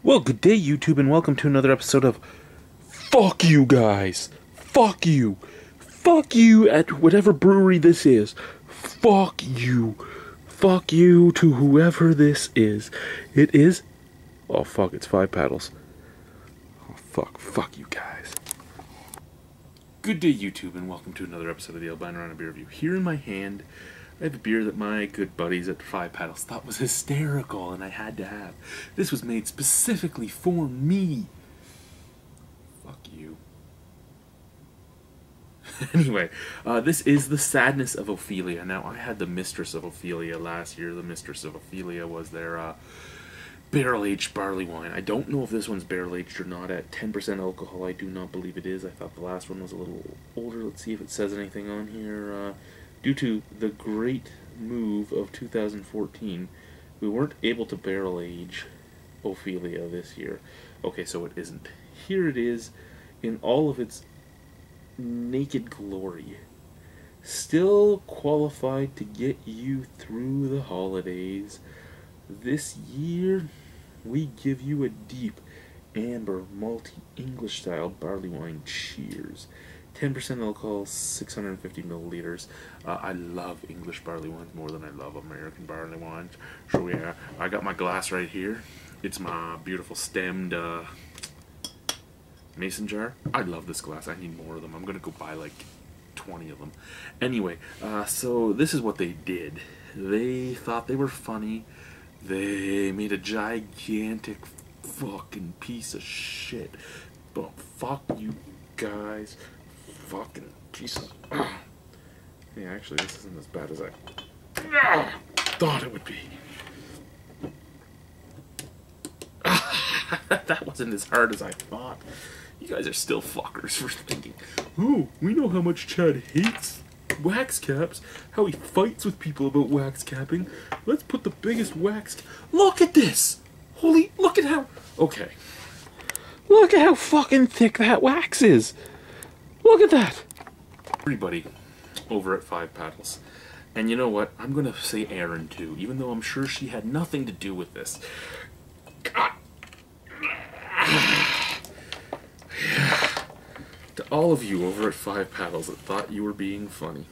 Well, good day, YouTube, and welcome to another episode of Fuck You Guys. Fuck you. Fuck you at whatever brewery this is. Fuck you. Fuck you to whoever this is. It is... Oh, fuck, it's 5 paddles. Oh, fuck. Fuck you guys. Good day, YouTube, and welcome to another episode of the Albino Rhino beer review. Here in my hand, I have a beer that my good buddies at 5 Paddles thought was hysterical and I had to have. This was made specifically for me. Fuck you. Anyway, this is the Sadness of Ophelia. Now, I had the Mistress of Ophelia last year. The Mistress of Ophelia was their barrel-aged barley wine. I don't know if this one's barrel-aged or not. At 10% alcohol, I do not believe it is. I thought the last one was a little older. Let's see if it says anything on here. Due to the great move of 2014, we weren't able to barrel age Ophelia this year. Okay, so it isn't. Here it is in all of its naked glory. Still qualified to get you through the holidays. This year, we give you a deep, amber, malty, English style barley wine. Cheers. 10% alcohol, 650 milliliters. I love English barley wines more than I love American barley wines. So yeah, I got my glass right here. It's my beautiful stemmed mason jar. I love this glass. I need more of them. I'm gonna go buy like 20 of them. Anyway, so this is what they did. They thought they were funny. They made a gigantic fucking piece of shit. But fuck you guys. Fucking pieces. Hey, actually, this isn't as bad as I thought it would be. That wasn't as hard as I thought. You guys are still fuckers for thinking, oh, we know how much Chad hates wax caps, how he fights with people about wax capping. Let's put the biggest wax... Look at this! Holy, look at how... Okay. Look at how fucking thick that wax is! Look at that! Everybody over at 5 Paddles. And you know what? I'm going to say Erin too, even though I'm sure she had nothing to do with this. God. To all of you over at 5 Paddles that thought you were being funny.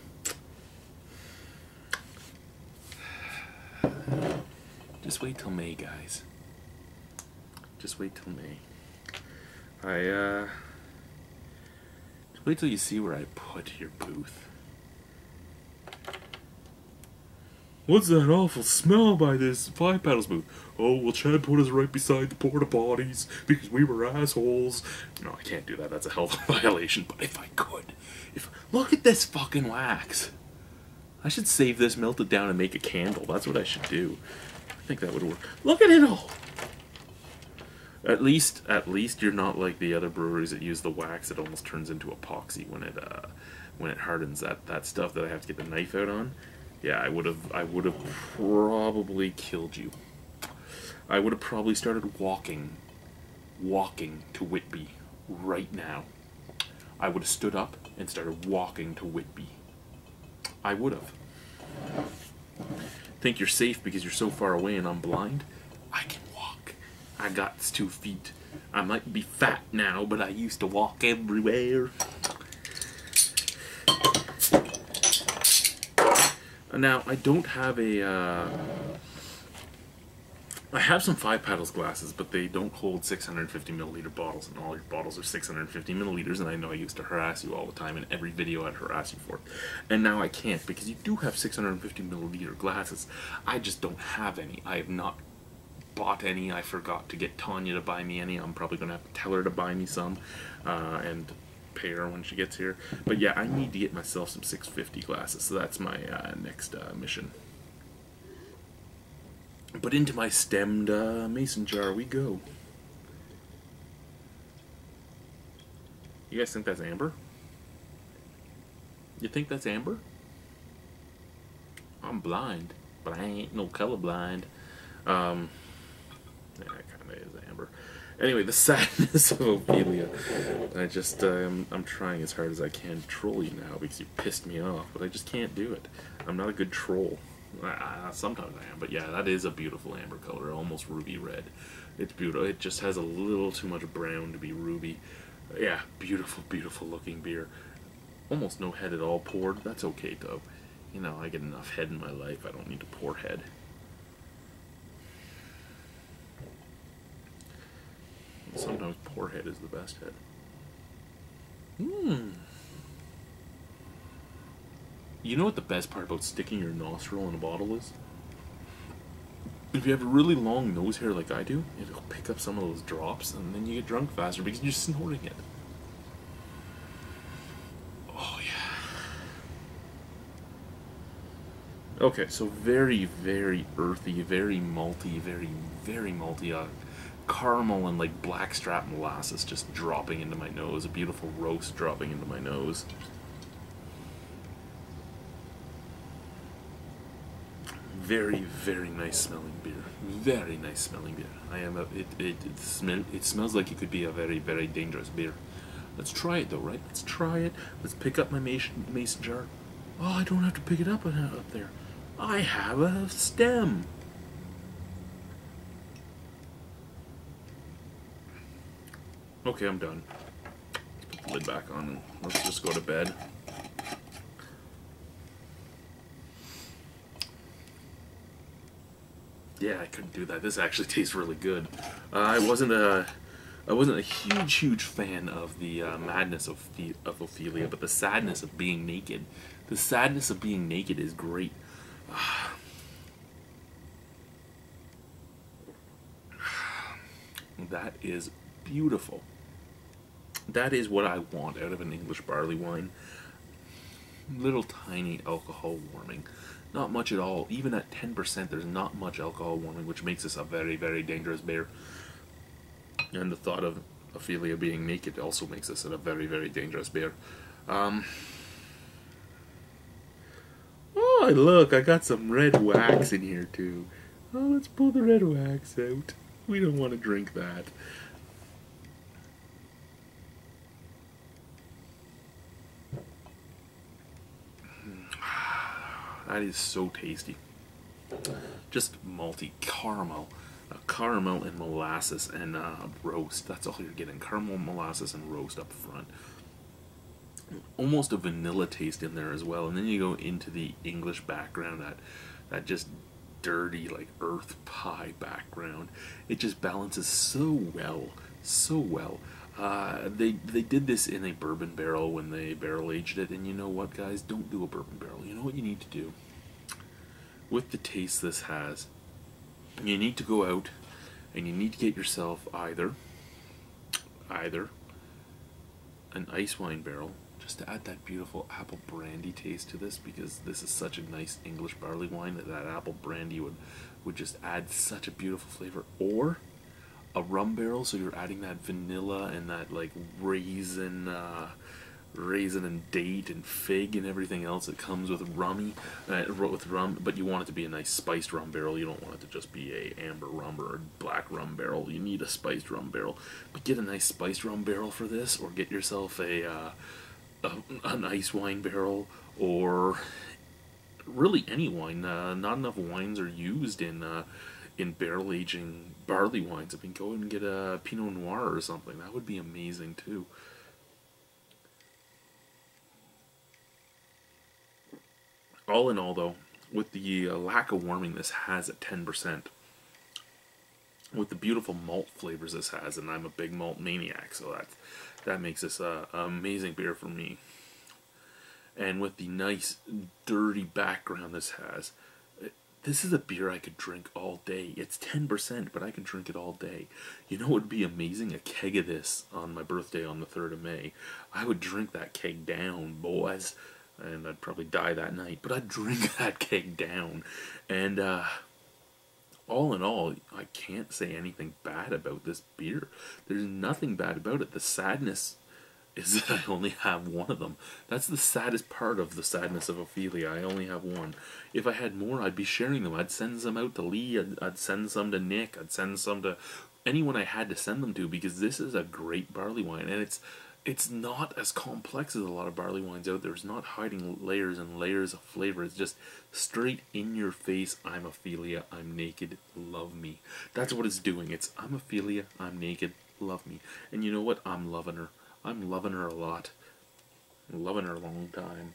Just wait till May, guys. Just wait till May. Wait till you see where I put your booth. What's that awful smell by this 5 Paddles booth? Oh, well, Chad put us right beside the porta potties because we were assholes. No, I can't do that. That's a health violation. But if I could, look at this fucking wax. I should save this, melt it down, and make a candle. That's what I should do. I think that would work. Look at it all. At least you're not like the other breweries that use the wax that almost turns into epoxy when it hardens. That stuff that I have to get the knife out on. Yeah, I would have probably killed you. I would have probably started walking to Whitby right now. I would have stood up and started walking to Whitby. I would have. Think you're safe because you're so far away and I'm blind? I can walk. I got 2 feet. I might be fat now, but I used to walk everywhere. Now, I don't have a, I have some 5 Paddles glasses, but they don't hold 650 milliliter bottles, and all your bottles are 650 milliliters, and I know I used to harass you all the time, in every video I'd harass you for it. And now I can't, because you do have 650 milliliter glasses. I just don't have any. I have not bought any. I forgot to get Tanya to buy me any. I'm probably going to have to tell her to buy me some, and pay her when she gets here. But yeah, I need to get myself some 650 glasses, so that's my next mission. But into my stemmed mason jar we go. You guys think that's amber? You think that's amber? I'm blind, but I ain't no colorblind. Yeah, it kinda is amber. Anyway, the Sadness of Ophelia. I'm trying as hard as I can to troll you now because you pissed me off, but I just can't do it. I'm not a good troll. Sometimes I am, but yeah, that is a beautiful amber color, almost ruby red. It's beautiful. It just has a little too much brown to be ruby. Yeah, beautiful, beautiful looking beer. Almost no head at all poured. That's okay though. You know, I get enough head in my life. I don't need to pour head. Sometimes pour head is the best head. Mmm. You know what the best part about sticking your nostril in a bottle is? If you have a really long nose hair like I do, it'll pick up some of those drops, and then you get drunk faster because you're snorting it. Oh, yeah. Okay, so very, very earthy, very malty, very, very malty. Caramel and like blackstrap molasses just dropping into my nose. A beautiful roast dropping into my nose. Very, very nice smelling beer. Very nice smelling beer. It smells like it could be a very, very dangerous beer. Let's try it though, right? Let's try it. Let's pick up my mason jar. Oh, I don't have to pick it up there. I have a stem. Okay, I'm done. Let's put the lid back on and let's just go to bed. Yeah, I couldn't do that. This actually tastes really good. I wasn't a huge fan of the madness of Ophelia, but the sadness of being naked. The sadness of being naked is great. That is beautiful. That is what I want out of an English barley wine. Little tiny alcohol warming. Not much at all. Even at 10%, there's not much alcohol warming, which makes this a very, very dangerous beer. And the thought of Ophelia being naked also makes this a very, very dangerous beer. Oh, look, I got some red wax in here, too. Oh, let's pull the red wax out. We don't want to drink that. That is so tasty. Just malty caramel. Caramel and molasses and roast. That's all you're getting. Caramel, molasses, and roast up front. Almost a vanilla taste in there as well. And then you go into the English background, that just dirty, like, earth pie background. It just balances so well. So well. They did this in a bourbon barrel when they barrel aged it, and you know what, guys? Don't do a bourbon barrel. You know what you need to do? With the taste this has, you need to go out and you need to get yourself either an ice wine barrel, just to add that beautiful apple brandy taste to this, because this is such a nice English barley wine that apple brandy would just add such a beautiful flavor, or a rum barrel, so you're adding that vanilla and that like raisin and date and fig and everything else that comes with rum, but you want it to be a nice spiced rum barrel. You don't want it to just be a amber rum or a black rum barrel. You need a spiced rum barrel. But get a nice spiced rum barrel for this, or get yourself an ice wine barrel, or really any wine. Not enough wines are used in barrel aging barley wines. I mean, go and get a Pinot Noir or something. That would be amazing too. All in all, though, with the lack of warming this has at 10%, with the beautiful malt flavors this has, and I'm a big malt maniac, so that makes this an amazing beer for me. And with the nice, dirty background this has, this is a beer I could drink all day. It's 10%, but I can drink it all day. You know what would be amazing? A keg of this on my birthday on the 3rd of May. I would drink that keg down, boys. And I'd probably die that night, but I'd drink that keg down. And all in all, I can't say anything bad about this beer. There's nothing bad about it. The sadness is that I only have one of them. That's the saddest part of the sadness of Ophelia. I only have one. If I had more, I'd be sharing them. I'd send some out to Lee. I'd send some to Nick. I'd send some to anyone I had to send them to, because this is a great barley wine, and it's not as complex as a lot of barley wines out there. It's not hiding layers and layers of flavor. It's just straight in your face. I'm Ophelia. I'm naked. Love me. That's what it's doing. It's I'm Ophelia. I'm naked. Love me. And you know what? I'm loving her. I'm loving her a lot. I'm loving her a long time.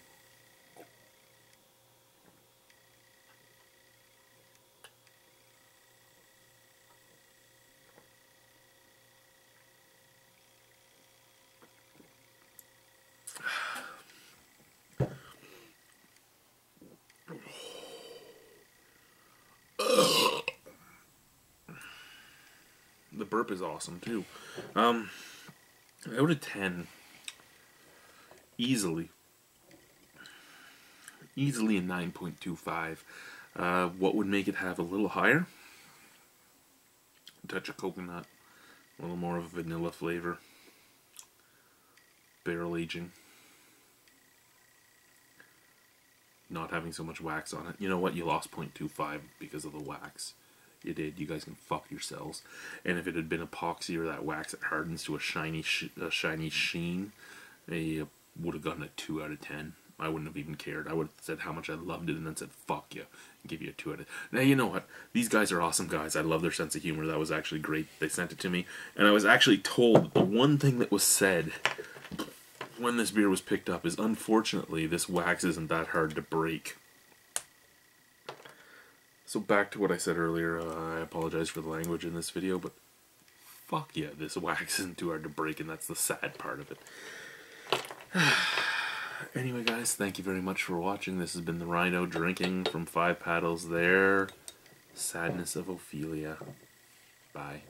The burp is awesome too. Out of 10, easily a 9.25. What would make it have a little higher? A touch of coconut, a little more of a vanilla flavor, barrel aging, not having so much wax on it. You know what? You lost 0.25 because of the wax. You did. You guys can fuck yourselves. And if it had been epoxy or that wax that hardens to a shiny sheen, I would have gotten a 2 out of 10. I wouldn't have even cared. I would have said how much I loved it and then said fuck you and give you a 2 out of 10. Now you know what? These guys are awesome guys. I love their sense of humor. That was actually great. They sent it to me, and I was actually told that the one thing that was said when this beer was picked up is, unfortunately, this wax isn't that hard to break. So back to what I said earlier, I apologize for the language in this video, but fuck yeah, this wax isn't too hard to break, and that's the sad part of it. Anyway, guys, thank you very much for watching. This has been the Rhino drinking from 5 paddles there. Sadness of Ophelia. Bye.